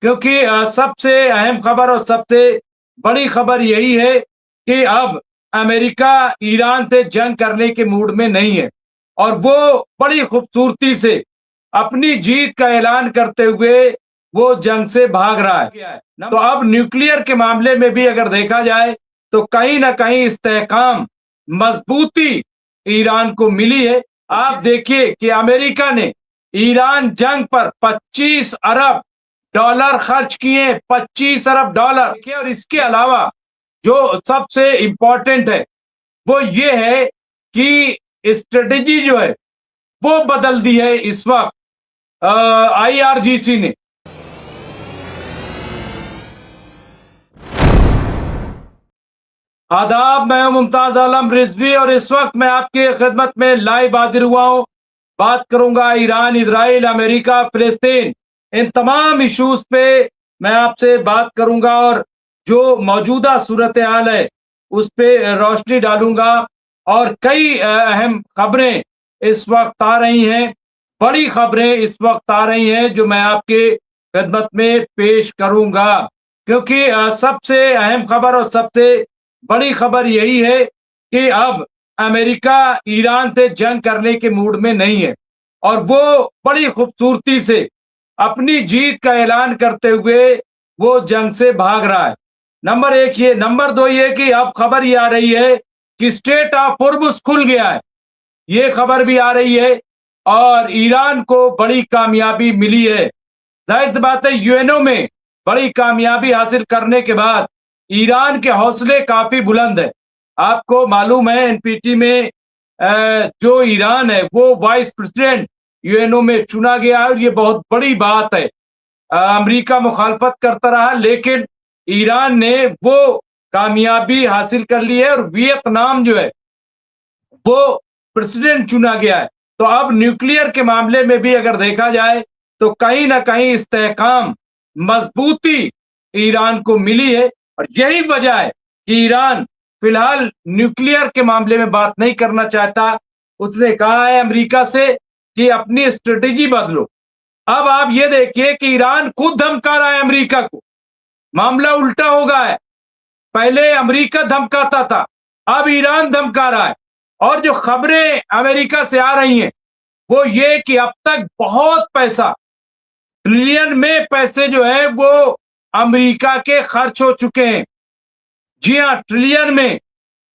क्योंकि सबसे अहम खबर और सबसे बड़ी खबर यही है कि अब अमेरिका ईरान से जंग करने के मूड में नहीं है और वो बड़ी खूबसूरती से अपनी जीत का ऐलान करते हुए वो जंग से भाग रहा है। तो अब न्यूक्लियर के मामले में भी अगर देखा जाए तो कहीं ना कहीं इस्तेहकाम, मजबूती ईरान को मिली है। आप देखिए कि अमेरिका ने ईरान जंग पर 25 अरब डॉलर खर्च किए, 25 अरब डॉलर। और इसके अलावा जो सबसे इंपॉर्टेंट है वो ये है कि स्ट्रेटेजी जो है वो बदल दी है इस वक्त आईआरजीसी ने। आदाब, मैं हूं मुमताज आलम रिजवी और इस वक्त मैं आपकी खिदमत में लाइव हाजिर हुआ हूं। बात करूंगा ईरान, इजराइल, अमेरिका, फिलिस्तीन, इन तमाम इश्यूज पे मैं आपसे बात करूंगा और जो मौजूदा सूरत हाल है उस पे रोशनी डालूंगा। और कई अहम खबरें इस वक्त आ रही हैं, बड़ी खबरें इस वक्त आ रही हैं जो मैं आपके खिदमत में पेश करूंगा। क्योंकि सबसे अहम खबर और सबसे बड़ी खबर यही है कि अब अमेरिका ईरान से जंग करने के मूड में नहीं है और वो बड़ी खूबसूरती से अपनी जीत का ऐलान करते हुए वो जंग से भाग रहा है। नंबर एक ये। नंबर दो ये कि अब खबर ये आ रही है कि स्ट्रेट ऑफ हॉर्मुज खुल गया है, ये खबर भी आ रही है और ईरान को बड़ी कामयाबी मिली है। जाहिर सी बात है, यूएनओ में बड़ी कामयाबी हासिल करने के बाद ईरान के हौसले काफी बुलंद है। आपको मालूम है एनपीटी में जो ईरान है वो वाइस प्रेसिडेंट यूएनओ में चुना गया है और ये बहुत बड़ी बात है। अमेरिका मुखालफत करता रहा लेकिन ईरान ने वो कामयाबी हासिल कर ली है और वियतनाम जो है वो प्रेसिडेंट चुना गया है। तो अब न्यूक्लियर के मामले में भी अगर देखा जाए तो कहीं ना कहीं इस्तेहकाम, मजबूती ईरान को मिली है और यही वजह है कि ईरान फिलहाल न्यूक्लियर के मामले में बात नहीं करना चाहता। उसने कहा है अमेरिका से कि अपनी स्ट्रेटेजी बदलो। अब आप ये देखिए कि ईरान खुद धमका रहा है अमेरिका को। मामला उल्टा हो गया है, पहले अमेरिका धमकाता था, अब ईरान धमका रहा है। और जो खबरें अमेरिका से आ रही हैं वो ये कि अब तक बहुत पैसा, ट्रिलियन में पैसे जो है वो अमेरिका के खर्च हो चुके हैं। जी हाँ, ट्रिलियन में।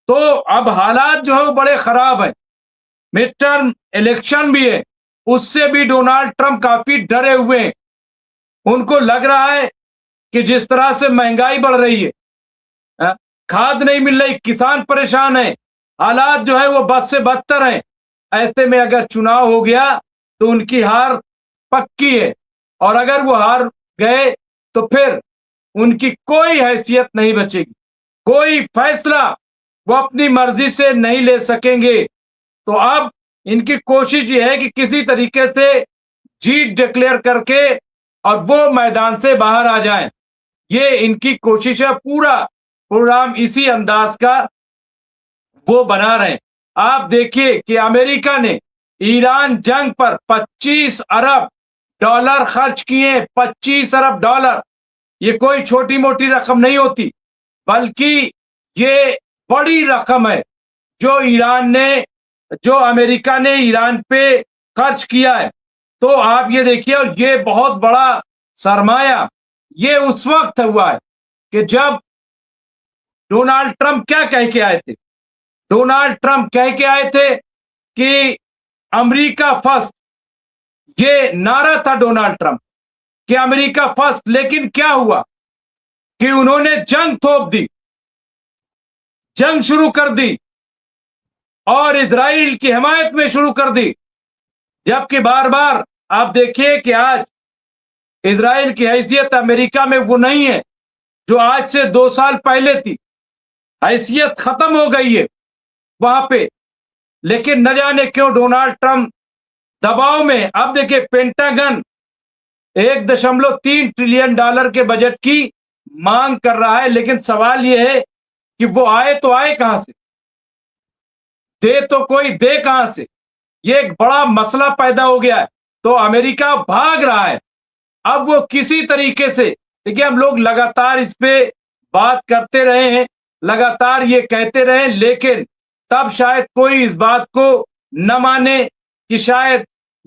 तो अब हालात जो है वो बड़े खराब है। मिड टर्म इलेक्शन भी है, उससे भी डोनाल्ड ट्रंप काफी डरे हुए हैं। उनको लग रहा है कि जिस तरह से महंगाई बढ़ रही है, खाद नहीं मिल रही, किसान परेशान है, हालात जो है वो बद से बदतर हैं। ऐसे में अगर चुनाव हो गया तो उनकी हार पक्की है और अगर वो हार गए तो फिर उनकी कोई हैसियत नहीं बचेगी, कोई फैसला वो अपनी मर्जी से नहीं ले सकेंगे। तो अब इनकी कोशिश ये है कि किसी तरीके से जीत डिक्लेयर करके और वो मैदान से बाहर आ जाएं। ये इनकी कोशिश है, पूरा प्रोग्राम इसी अंदाज का वो बना रहे हैं। आप देखिए कि अमेरिका ने ईरान जंग पर 25 अरब डॉलर खर्च किए, 25 अरब डॉलर। ये कोई छोटी मोटी रकम नहीं होती बल्कि ये बड़ी रकम है जो जो अमेरिका ने ईरान पे खर्च किया है। तो आप ये देखिए, और ये बहुत बड़ा सरमाया ये उस वक्त हुआ है कि जब डोनाल्ड ट्रंप क्या कह के आए थे। डोनाल्ड ट्रंप कह के आए थे कि अमेरिका फर्स्ट, ये नारा था डोनाल्ड ट्रंप कि अमेरिका फर्स्ट। लेकिन क्या हुआ कि उन्होंने जंग थोप दी, जंग शुरू कर दी और इजराइल की हिमायत में शुरू कर दी। जबकि बार बार आप देखिए कि आज इजराइल की हैसियत अमेरिका में वो नहीं है जो आज से 2 साल पहले थी। हैसियत खत्म हो गई है वहां पे। लेकिन न जाने क्यों डोनाल्ड ट्रंप दबाव में, अब देखिए पेंटागन 1.3 ट्रिलियन डॉलर के बजट की मांग कर रहा है। लेकिन सवाल यह है कि वो आए तो आए कहां से, दे तो कोई दे कहां से। ये एक बड़ा मसला पैदा हो गया है। तो अमेरिका भाग रहा है। अब वो किसी तरीके से, देखिए हम लोग लगातार इस पे बात करते रहे हैं, लगातार ये कहते रहे, लेकिन तब शायद कोई इस बात को न माने कि शायद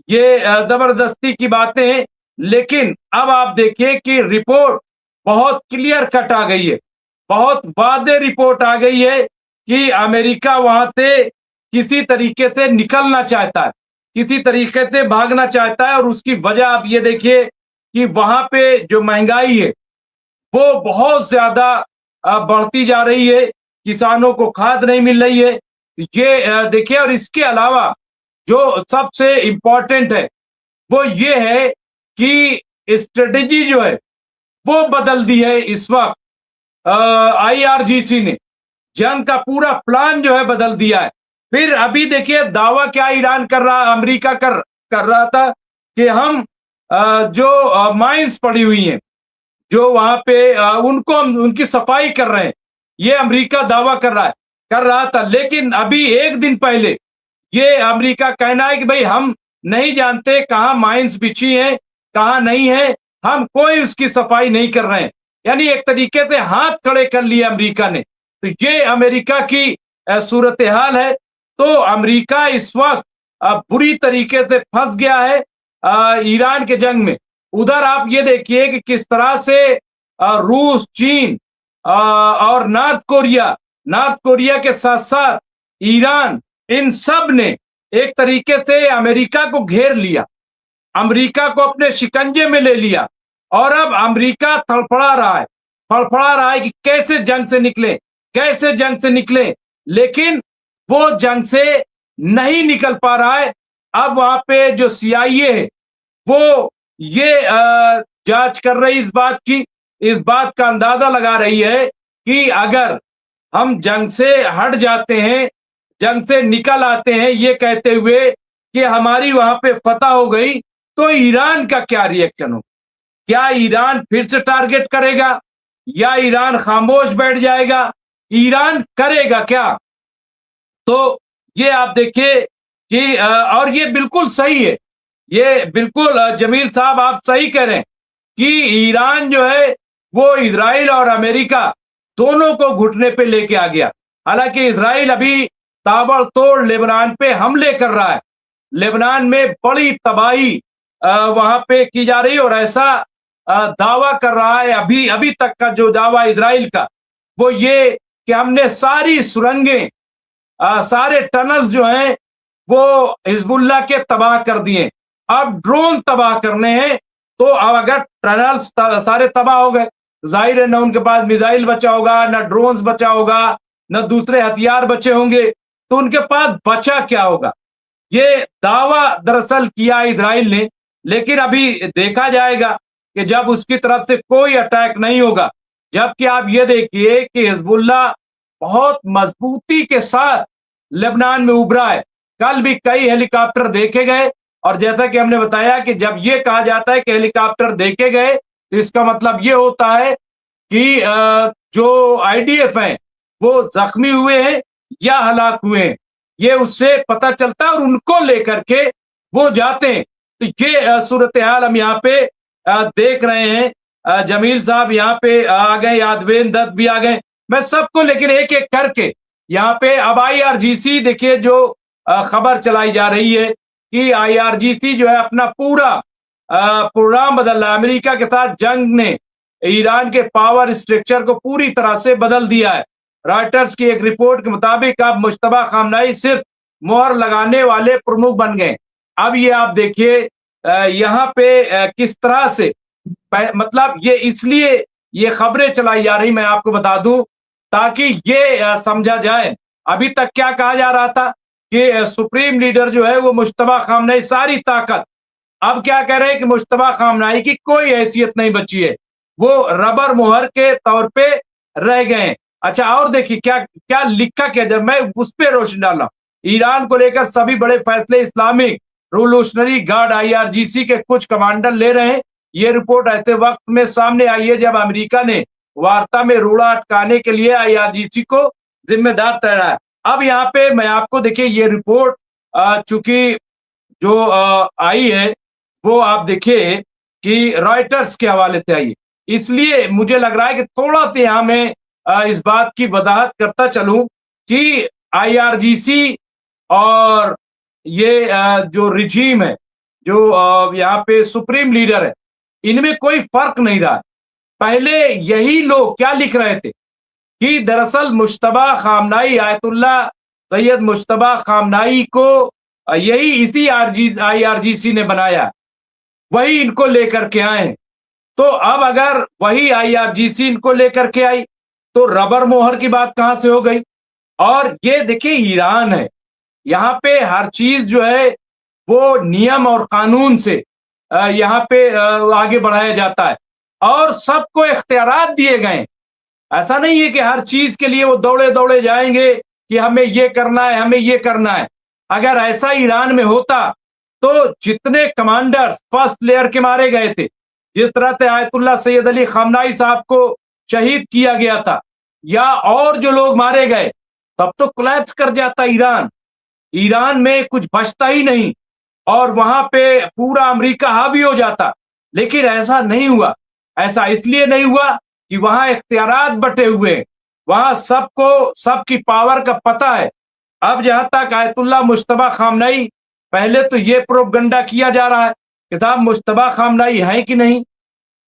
ये जबरदस्ती की बातें हैं। लेकिन अब आप देखिए कि रिपोर्ट बहुत क्लियर कट आ गई है, बहुत वादे रिपोर्ट आ गई है कि अमेरिका वहां से किसी तरीके से निकलना चाहता है, किसी तरीके से भागना चाहता है। और उसकी वजह आप ये देखिए कि वहां पे जो महंगाई है वो बहुत ज्यादा बढ़ती जा रही है, किसानों को खाद नहीं मिल रही है, ये देखिए। और इसके अलावा जो सबसे इम्पोर्टेंट है वो ये है कि स्ट्रेटेजी जो है वो बदल दी है इस वक्त। आईआरजीसी ने जंग का पूरा प्लान जो है बदल दिया है। फिर अभी देखिए दावा क्या ईरान कर रहा, अमेरिका कर रहा था कि हम जो माइंस पड़ी हुई हैं, जो वहां पे उनको हम उनकी सफाई कर रहे हैं, ये अमेरिका दावा कर रहा था। लेकिन अभी एक दिन पहले ये अमेरिका कहना है कि भाई हम नहीं जानते कहाँ माइंस बिछी हैं, कहाँ नहीं है, हम कोई उसकी सफाई नहीं कर रहे हैं। यानी एक तरीके से हाथ खड़े कर लिए अमेरिका ने। तो ये अमेरिका की सूरत हाल है। तो अमेरिका इस वक्त बुरी तरीके से फंस गया है ईरान के जंग में। उधर आप ये देखिए कि किस तरह से रूस, चीन और नॉर्थ कोरिया के साथ साथ ईरान, इन सब ने एक तरीके से अमेरिका को घेर लिया, अमेरिका को अपने शिकंजे में ले लिया। और अब अमेरिका फड़फड़ा रहा है कि कैसे जंग से निकले, कैसे जंग से निकले। लेकिन वो जंग से नहीं निकल पा रहा है। अब वहां पे जो सीआईए है वो ये जांच कर रही इस बात का अंदाजा लगा रही है कि अगर हम जंग से हट जाते हैं, जंग से निकल आते हैं ये कहते हुए कि हमारी वहां पे फतह हो गई, तो ईरान का क्या रिएक्शन हो? क्या ईरान फिर से टारगेट करेगा या ईरान खामोश बैठ जाएगा? ईरान करेगा क्या? तो ये आप देखिए कि और ये बिल्कुल सही है, ये बिल्कुल जमील साहब आप सही कह रहे हैं कि ईरान जो है वो इजराइल और अमेरिका दोनों को घुटने पे लेके आ गया। हालांकि इजराइल अभी ताबड़तोड़ लेबनान पे हमले कर रहा है, लेबनान में बड़ी तबाही वहां पे की जा रही है। और ऐसा दावा कर रहा है, अभी तक का जो दावा इजराइल का वो ये कि हमने सारी सुरंगें, सारे टनल जो हैं वो हिजबुल्लाह के तबाह कर दिए, अब ड्रोन तबाह करने हैं। तो अब अगर टनल्स सारे तबाह हो गए, जाहिर है न उनके पास मिसाइल बचा होगा, न ड्रोन्स बचा होगा, न दूसरे हथियार बचे होंगे, तो उनके पास बचा क्या होगा? ये दावा दरअसल किया इजराइल ने, लेकिन अभी देखा जाएगा कि जब उसकी तरफ से कोई अटैक नहीं होगा। जबकि आप ये देखिए कि हिजबुल्लाह बहुत मजबूती के साथ लेबनान में उभरा है। कल भी कई हेलीकॉप्टर देखे गए, और जैसा कि हमने बताया कि जब ये कहा जाता है कि हेलीकॉप्टर देखे गए तो इसका मतलब ये होता है कि जो आईडीएफ हैं वो जख्मी हुए हैं या हलाक हुए हैं, ये उससे पता चलता है और उनको लेकर के वो जाते हैं। तो ये सूरत हाल हम यहाँ पे देख रहे हैं। जमील साहब यहाँ पे आ गए, यादवेंद्र दत्त भी आ गए, मैं सबको लेकिन एक एक करके यहाँ पे अब आईआरजीसी देखिए जो खबर चलाई जा रही है कि आईआरजीसी जो है अपना पूरा प्रोग्राम बदल रहा है। अमेरिका के साथ जंग ने ईरान के पावर स्ट्रक्चर को पूरी तरह से बदल दिया है। रॉयटर्स की एक रिपोर्ट के मुताबिक अब मुश्तबा खामनाई सिर्फ मोहर लगाने वाले प्रमुख बन गए। अब ये आप देखिए यहाँ पे किस तरह से मतलब ये इसलिए ये खबरें चलाई जा रही, मैं आपको बता दूं, ताकि ये समझा जाए। अभी तक क्या कहा जा रहा था कि सुप्रीम लीडर जो है वो मुश्तबा खामनाई सारी ताकत, अब क्या कह रहे हैं कि मुश्तबा खामनाई की कोई हैसियत नहीं बची है, वो रबर मोहर के तौर पे रह गए हैं। अच्छा, और देखिए क्या क्या लिखा, क्या जब मैं उस पर रोशनी डाला, ईरान को लेकर सभी बड़े फैसले इस्लामिक रिवोल्यूशनरी गार्ड आईआरजीसी के कुछ कमांडर ले रहे हैं। ये रिपोर्ट ऐसे वक्त में सामने आई है जब अमेरिका ने वार्ता में रोड़ा अटकाने के लिए आईआरजीसी को जिम्मेदार ठहराया। अब यहाँ पे मैं आपको देखिए ये रिपोर्ट चूंकि जो आई है वो आप देखिए कि रॉयटर्स के हवाले से आई है। इसलिए मुझे लग रहा है कि थोड़ा सा यहाँ मैं इस बात की वजाहत करता चलूं कि आईआरजीसी और ये जो रिजीम है, जो यहाँ पे सुप्रीम लीडर है, इनमें कोई फर्क नहीं रहा। पहले यही लोग क्या लिख रहे थे कि दरअसल मुश्तबा खामनाई, आयतुल्ला सैयद मुश्तबा खामनाई को यही इसी आईआरजीसी ने बनाया, वही इनको लेकर के आए हैं। तो अब अगर वही आईआरजीसी इनको लेकर के आई तो रबर मोहर की बात कहां से हो गई? और ये देखिए ईरान है, यहाँ पे हर चीज जो है वो नियम और कानून से यहाँ पे आगे बढ़ाया जाता है और सबको इख्तियारात दिए गए। ऐसा नहीं है कि हर चीज के लिए वो दौड़े दौड़े जाएंगे कि हमें ये करना है, हमें ये करना है। अगर ऐसा ईरान में होता तो जितने कमांडर्स फर्स्ट लेयर के मारे गए थे, जिस तरह से आयतुल्ला सैयद अली खामनाई साहब को शहीद किया गया था, या और जो लोग मारे गए, तब तो कोलैप्स कर जाता ईरान। ईरान में कुछ बचता ही नहीं और वहां पे पूरा अमेरिका हावी हो जाता। लेकिन ऐसा नहीं हुआ। ऐसा इसलिए नहीं हुआ कि वहां इख्तियारात बटे हुए हैं, वहां सबको सबकी पावर का पता है। अब जहां तक आयतुल्ला मुश्तबा खामनाई, पहले तो ये प्रोपगंडा किया जा रहा है कि साहब मुश्तबा खामनाई है कि नहीं,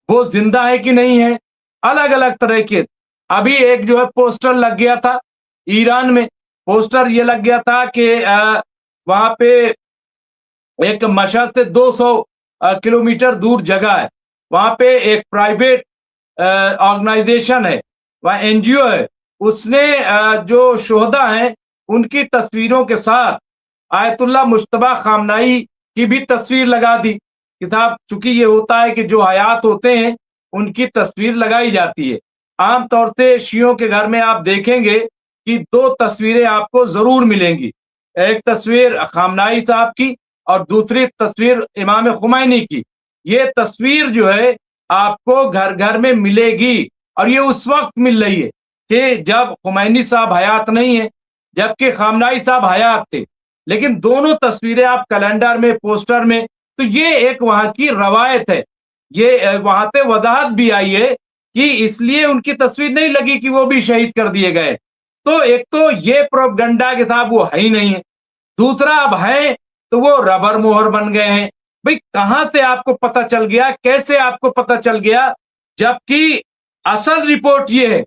वो जिंदा है कि नहीं है, अलग अलग तरह के। अभी एक जो है पोस्टर लग गया था ईरान में, पोस्टर ये लग गया था कि वहां पे एक मशहद से 200 किलोमीटर दूर जगह है, वहां पे एक प्राइवेट ऑर्गेनाइजेशन है, वह एनजीओ है, उसने जो शोहदा हैं उनकी तस्वीरों के साथ आयतुल्ला मुश्तबा खामनाई की भी तस्वीर लगा दी कि साहब, चूंकि ये होता है कि जो हयात होते हैं उनकी तस्वीर लगाई जाती है। आमतौर से शियों के घर में आप देखेंगे कि दो तस्वीरें आपको जरूर मिलेंगी, एक तस्वीर खामनाई साहब की और दूसरी तस्वीर इमाम खुमैनी की। ये तस्वीर जो है आपको घर घर में मिलेगी और ये उस वक्त मिल रही है कि जब खुमैनी साहब हयात नहीं है, जबकि खामनाई साहब हयात थे। लेकिन दोनों तस्वीरें आप कैलेंडर में, पोस्टर में, तो ये एक वहां की रवायत है। ये वहां से वजाहत भी आई है कि इसलिए उनकी तस्वीर नहीं लगी कि वो भी शहीद कर दिए गए। तो एक तो ये प्रोपगंडा के साथ वो है ही नहीं है, दूसरा अब है तो वो रबर मोहर बन गए हैं। भाई कहां से आपको पता चल गया, कैसे आपको पता चल गया? जबकि असल रिपोर्ट ये है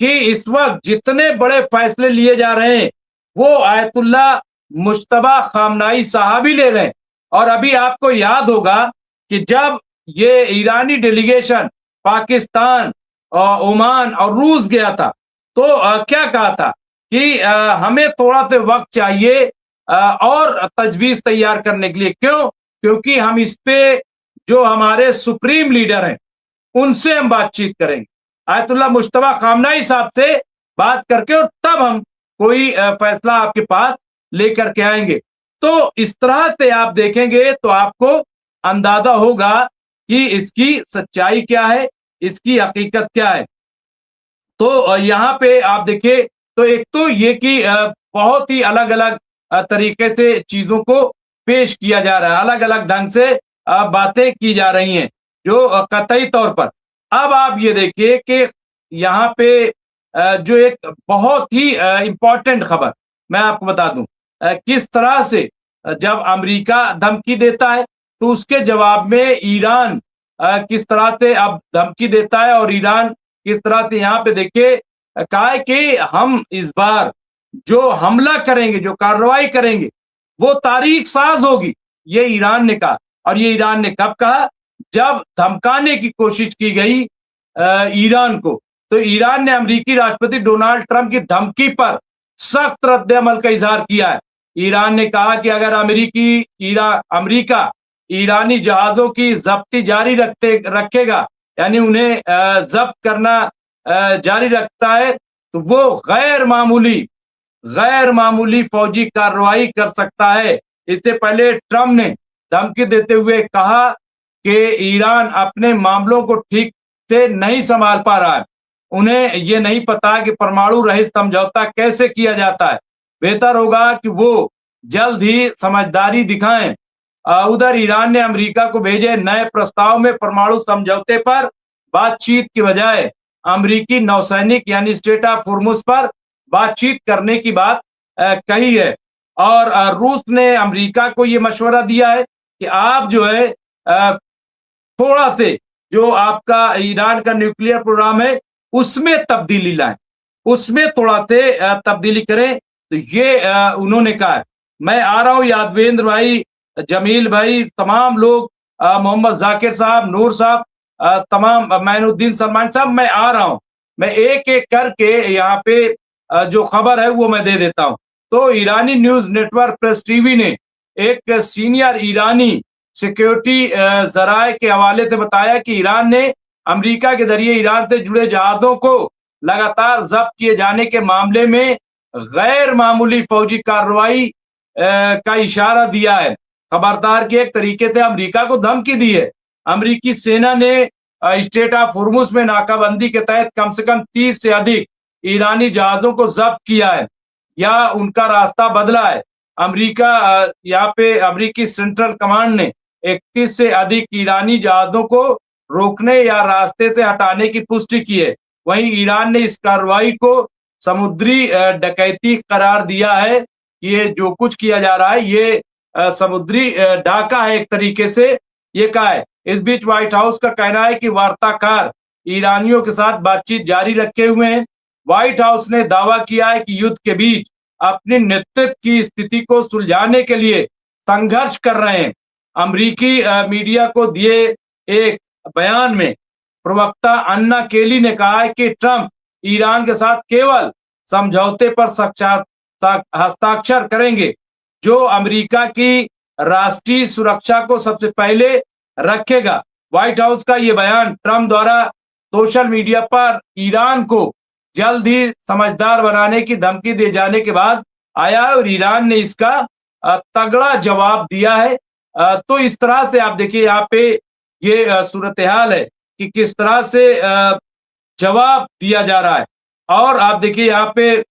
कि इस वक्त जितने बड़े फैसले लिए जा रहे हैं वो आयतुल्ला मुश्तबा खामनाई साहब ही ले रहे हैं। और अभी आपको याद होगा कि जब ये ईरानी डेलीगेशन पाकिस्तान और ओमान और रूस गया था तो क्या कहा था कि हमें थोड़ा सा वक्त चाहिए और तजवीज तैयार करने के लिए। क्यों? क्योंकि हम इस पे जो हमारे सुप्रीम लीडर हैं उनसे हम बातचीत करेंगे, आयतुल्ला मुश्तबा खामनाई साहब से बात करके, और तब हम कोई फैसला आपके पास लेकर के आएंगे। तो इस तरह से आप देखेंगे तो आपको अंदाजा होगा कि इसकी सच्चाई क्या है, इसकी हकीकत क्या है। तो यहाँ पे आप देखिए, तो एक तो ये कि बहुत ही अलग अलग तरीके से चीजों को पेश किया जा रहा है, अलग अलग ढंग से बातें की जा रही हैं जो कतई तौर पर। अब आप ये देखिए कि यहाँ पे जो एक बहुत ही इंपॉर्टेंट खबर मैं आपको बता दूं, किस तरह से जब अमेरिका धमकी देता है तो उसके जवाब में ईरान किस तरह से अब धमकी देता है, और ईरान किस तरह से यहाँ पे देखिए कहा है कि हम इस बार जो हमला करेंगे, जो कार्रवाई करेंगे, वो तारीख साज होगी, ये ईरान ने कहा। और ये ईरान ने कब कहा? जब धमकाने की कोशिश की गई ईरान को, तो ईरान ने अमेरिकी राष्ट्रपति डोनाल्ड ट्रंप की धमकी पर सख्त रद्द-ए-अमल का इजहार किया है। ईरान ने कहा कि अगर अमेरिका ईरानी जहाजों की जब्ती जारी रखेगा, यानी उन्हें जब्त करना जारी रखता है, तो वो गैर मामूली फौजी कार्रवाई कर सकता है। इससे पहले ट्रंप ने धमकी देते हुए कहा कि ईरान अपने मामलों को ठीक से नहीं संभाल पा रहा है, उन्हें ये नहीं पता कि परमाणु रहित समझौता कैसे किया जाता है। बेहतर होगा कि वो जल्द ही समझदारी दिखाएं उधर ईरान ने अमेरिका को भेजे नए प्रस्ताव में परमाणु समझौते पर बातचीत की बजाय अमेरिकी नौसैनिक यानी स्ट्रेट ऑफ होर्मुज पर बातचीत करने की बात कही है। और रूस ने अमेरिका को ये मशवरा दिया है कि आप जो है थोड़ा से जो आपका ईरान का न्यूक्लियर प्रोग्राम है उसमें तब्दीली लाएं, उसमें थोड़ा से तब्दीली करें। तो ये उन्होंने कहा है। मैं आ रहा हूं यादवेंद्र भाई, जमील भाई, तमाम लोग, मोहम्मद जाकिर साहब, नूर साहब, तमाम मैनुद्दीन सलमान साहब, मैं आ रहा हूं। मैं एक एक करके यहाँ पे जो खबर है वो मैं दे देता हूं। तो ईरानी न्यूज नेटवर्क प्रेस टीवी ने एक सीनियर ईरानी सिक्योरिटी जराये के हवाले से बताया कि ईरान ने अमेरिका के जरिए ईरान से जुड़े जहाजों को लगातार जब्त किए जाने के मामले में गैर मामूली फौजी कार्रवाई का इशारा दिया है। खबरदार के एक तरीके से अमेरिका को धमकी दी है। अमेरिकी सेना ने स्ट्रेट ऑफ होर्मुज में नाकाबंदी के तहत कम से कम 30 से अधिक ईरानी जहाजों को जब्त किया है या उनका रास्ता बदला है। अमेरिका यहाँ पे अमेरिकी सेंट्रल कमांड ने 31 से अधिक ईरानी जहाजों को रोकने या रास्ते से हटाने की पुष्टि की है। वहीं ईरान ने इस कार्रवाई को समुद्री डकैती करार दिया है। ये जो कुछ किया जा रहा है ये समुद्री डाका है एक तरीके से, ये कहा है। इस बीच व्हाइट हाउस का कहना है कि वार्ताकार ईरानियों के साथ बातचीत जारी रखे हुए हैं। व्हाइट हाउस ने दावा किया है कि युद्ध के बीच अपनी नेतृत्व की स्थिति को सुलझाने के लिए संघर्ष कर रहे हैं। अमेरिकी मीडिया को दिए एक बयान में प्रवक्ता अन्ना केली ने कहा है कि ट्रंप ईरान के साथ केवल समझौते पर हस्ताक्षर करेंगे जो अमेरिका की राष्ट्रीय सुरक्षा को सबसे पहले रखेगा। व्हाइट हाउस का ये बयान ट्रंप द्वारा सोशल मीडिया पर ईरान को जल्द ही समझदार बनाने की धमकी दिए जाने के बाद आया और ईरान ने इसका तगड़ा जवाब दिया है। तो इस तरह से आप देखिए यहाँ पे ये सूरत हाल है कि किस तरह से जवाब दिया जा रहा है। और आप देखिए यहाँ पे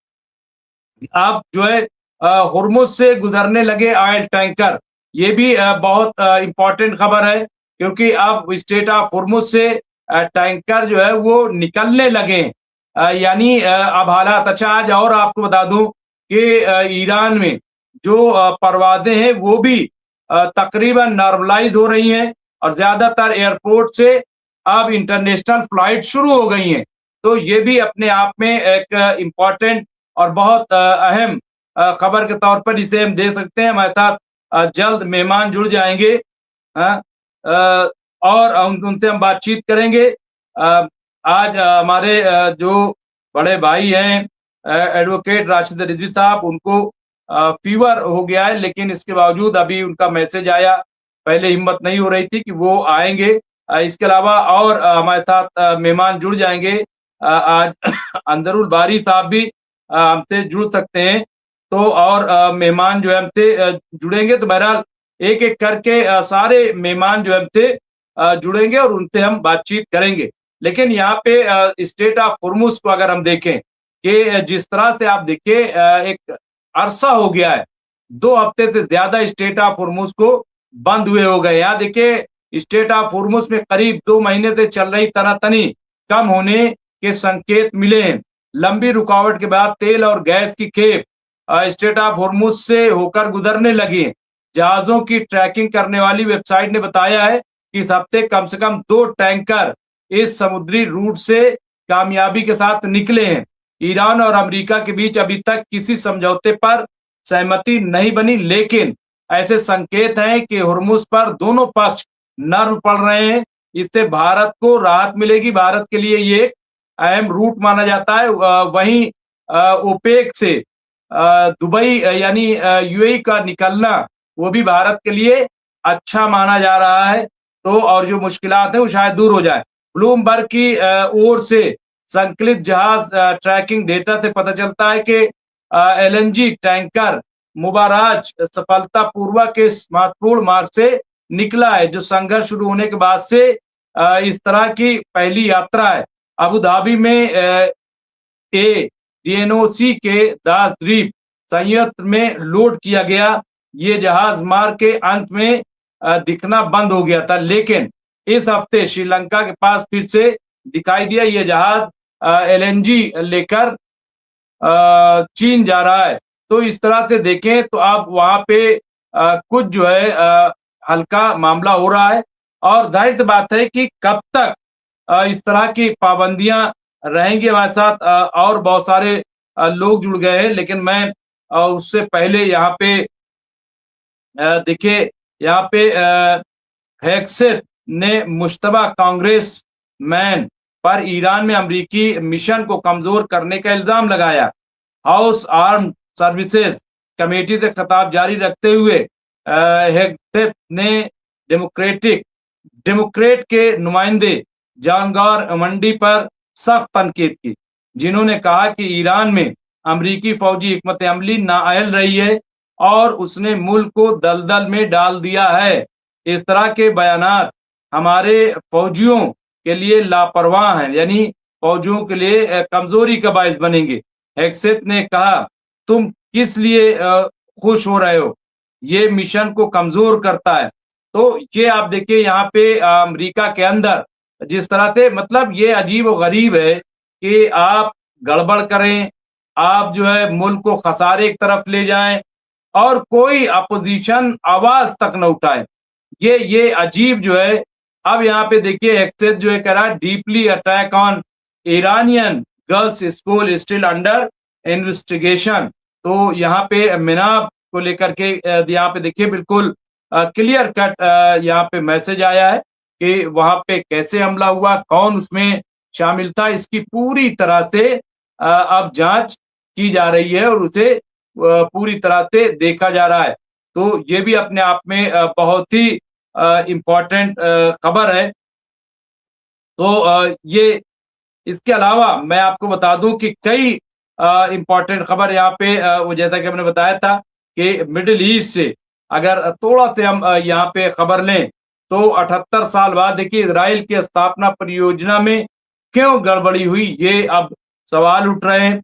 आप जो है होर्मुज से गुजरने लगे ऑयल टैंकर, ये भी बहुत इंपॉर्टेंट खबर है क्योंकि अब स्ट्रेट ऑफ होर्मुज से टैंकर जो है वो निकलने लगे। यानी अब हालात अच्छा। आज और आपको बता दूं कि ईरान में जो परवाजें हैं वो भी तकरीबन नॉर्मलाइज हो रही हैं और ज्यादातर एयरपोर्ट से अब इंटरनेशनल फ्लाइट शुरू हो गई हैं। तो ये भी अपने आप में एक इम्पॉर्टेंट और बहुत अहम खबर के तौर पर इसे हम दे सकते हैं। हमारे साथ जल्द मेहमान जुड़ जाएंगे और उनसे हम बातचीत करेंगे। आज हमारे जो बड़े भाई हैं एडवोकेट राशिद रिजवी साहब, उनको फीवर हो गया है लेकिन इसके बावजूद अभी उनका मैसेज आया, पहले हिम्मत नहीं हो रही थी कि वो आएंगे। इसके अलावा और हमारे साथ मेहमान जुड़ जाएंगे। आज अंदरुल बारी साहब भी हमसे जुड़ सकते हैं। तो और मेहमान जो है हमसे जुड़ेंगे। तो बहरहाल एक एक करके सारे मेहमान जो है हमसे जुड़ेंगे और उनसे हम बातचीत करेंगे। लेकिन यहाँ पे स्ट्रेट ऑफ होर्मुज को अगर हम देखें कि जिस तरह से आप देखिए एक अरसा हो गया है, 2 हफ्ते से ज्यादा स्ट्रेट ऑफ होर्मुज को बंद हुए हो गए। यहाँ देखिए स्ट्रेट ऑफ होर्मुज में करीब 2 महीने से चल रही तनातनी कम होने के संकेत मिले हैं। लंबी रुकावट के बाद तेल और गैस की खेप स्ट्रेट ऑफ होर्मुज से होकर गुजरने लगी। जहाजों की ट्रैकिंग करने वाली वेबसाइट ने बताया है कि इस हफ्ते कम से कम 2 टैंकर इस समुद्री रूट से कामयाबी के साथ निकले हैं। ईरान और अमेरिका के बीच अभी तक किसी समझौते पर सहमति नहीं बनी, लेकिन ऐसे संकेत हैं कि होर्मुज पर दोनों पक्ष नर्म पड़ रहे हैं। इससे भारत को राहत मिलेगी। भारत के लिए ये अहम रूट माना जाता है। वहीं ओपेक से दुबई यानी यूएई का निकलना वो भी भारत के लिए अच्छा माना जा रहा है। तो और जो मुश्किलात है वो शायद दूर हो जाए। ब्लूमबर्ग की ओर से संकलित जहाज ट्रैकिंग डेटा से पता चलता है कि एलएनजी टैंकर मुबाराज सफलतापूर्वक इस महत्वपूर्ण मार्ग से निकला है, जो संघर्ष शुरू होने के बाद से इस तरह की पहली यात्रा है। अबू धाबी में डीएनओसी के दास द्वीप संयंत्र में लोड किया गया ये जहाज मार्ग के अंत में दिखना बंद हो गया था, लेकिन इस हफ्ते श्रीलंका के पास फिर से दिखाई दिया। ये जहाज एलएनजी लेकर चीन जा रहा है। तो इस तरह से देखें तो अब वहां पे कुछ जो है हल्का मामला हो रहा है, और जाहिर सी बात है कि कब तक इस तरह की पाबंदियां रहेंगी हमारे साथ। और बहुत सारे लोग जुड़ गए हैं, लेकिन मैं उससे पहले यहाँ पे देखिए, यहाँ पे हेक्सेथ ने मुश्तबा कांग्रेस मैन पर ईरान में अमेरिकी मिशन को कमजोर करने का इल्जाम लगाया। हाउस आर्म सर्विसेज कमेटी से खिताब जारी रखते हुए हेक्सेथ ने डेमोक्रेट के नुमाइंदे जानगार मंडी पर सख्त तनकीद की, जिन्होंने कहा कि ईरान में अमेरिकी फौजी हिकमत अमली नाअहल रही है और उसने मुल्क को दलदल में डाल दिया है। इस तरह के बयानात हमारे फौजियों के लिए लापरवाह हैं, यानी फौजियों के लिए कमजोरी का बायस बनेंगे। हेक्सेथ ने कहा, तुम किस लिए खुश हो रहे हो? ये मिशन को कमजोर करता है। तो ये आप देखिए यहाँ पे अमेरिका के अंदर जिस तरह से, मतलब ये अजीब और गरीब है कि आप गड़बड़ करें, आप जो है मुल्क को खसारे की तरफ ले जाएं और कोई अपोजिशन आवाज तक न उठाए। ये अजीब जो है। अब यहाँ पे देखिए हेक्सेथ जो है कह रहा है, deeply attack on Iranian girls school still under investigation. तो यहाँ पे मिनाब को लेकर के यहाँ पे देखिए बिल्कुल क्लियर कट यहाँ पे मैसेज आया है कि वहां पे कैसे हमला हुआ, कौन उसमें शामिल था, इसकी पूरी तरह से अब जांच की जा रही है और उसे पूरी तरह से देखा जा रहा है। तो ये भी अपने आप में बहुत ही इम्पोर्टेंट खबर है। तो ये इसके अलावा मैं आपको बता दूं कि कई इम्पोर्टेंट खबर यहाँ पे वो जैसा कि हमने बताया था कि मिडिल ईस्ट से अगर थोड़ा से हम यहाँ पे खबर लें तो 78 साल बाद देखिए इजराइल की स्थापना परियोजना में क्यों गड़बड़ी हुई, ये अब सवाल उठ रहे हैं।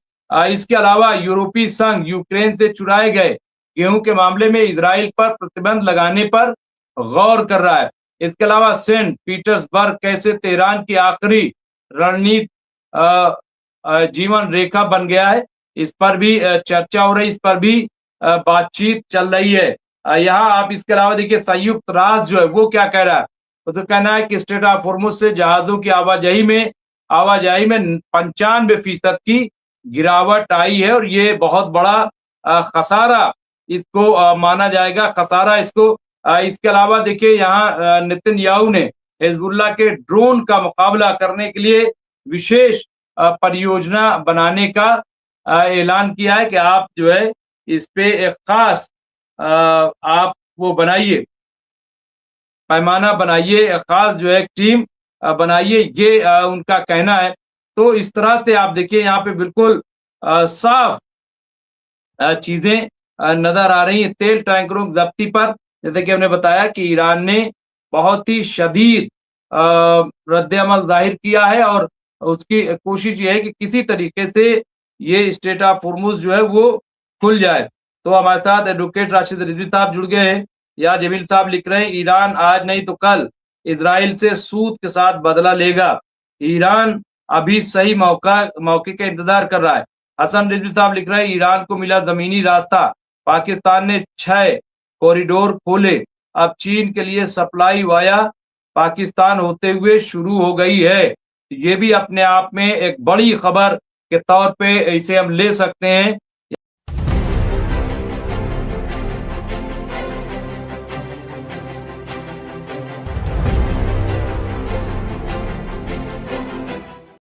इसके अलावा यूरोपीय संघ यूक्रेन से चुराए गए गेहूं के मामले में इजराइल पर प्रतिबंध लगाने पर गौर कर रहा है। इसके अलावा सेंट पीटर्सबर्ग कैसे तेहरान की आखिरी रणनीति जीवन रेखा बन गया है, इस पर भी चर्चा हो रही, इस पर भी बातचीत चल रही है। यहाँ आप इसके अलावा देखिए संयुक्त राष्ट्र जो है वो क्या कह रहा है, तो कहना है कि स्ट्रेट ऑफ हॉर्मुज से जहाजों की आवाजाही में 95% की गिरावट आई है और ये बहुत बड़ा खसारा इसको माना जाएगा, खसारा इसको। इसके अलावा देखिए यहाँ नेतन्याहू ने हिजबुल्लाह के ड्रोन का मुकाबला करने के लिए विशेष परियोजना बनाने का ऐलान किया है कि आप जो है इस पे एक खास आप वो बनाइए, पैमाना बनाइए, खास जो है टीम बनाइए, ये उनका कहना है। तो इस तरह से आप देखिए यहाँ पे बिल्कुल साफ चीजें नजर आ रही हैं। तेल टैंकरों की जब्ती पर जैसे कि हमने बताया कि ईरान ने बहुत ही शदीद रद्द-ए-अमल जाहिर किया है और उसकी कोशिश ये है कि किसी तरीके से ये स्ट्रेट ऑफ हॉर्मुज जो है वो खुल जाए। तो हमारे साथ एडवोकेट राशिद रिजवी साहब जुड़ गए हैं। या जमील साहब लिख रहे हैं, ईरान आज नहीं तो कल इजराइल से सूद के साथ बदला लेगा, ईरान अभी सही मौके का इंतजार कर रहा है। हसन रिजवी साहब लिख रहे हैं, ईरान को मिला जमीनी रास्ता, पाकिस्तान ने 6 कॉरिडोर खोले, अब चीन के लिए सप्लाई वाया पाकिस्तान होते हुए शुरू हो गई है। ये भी अपने आप में एक बड़ी खबर के तौर पे इसे हम ले सकते हैं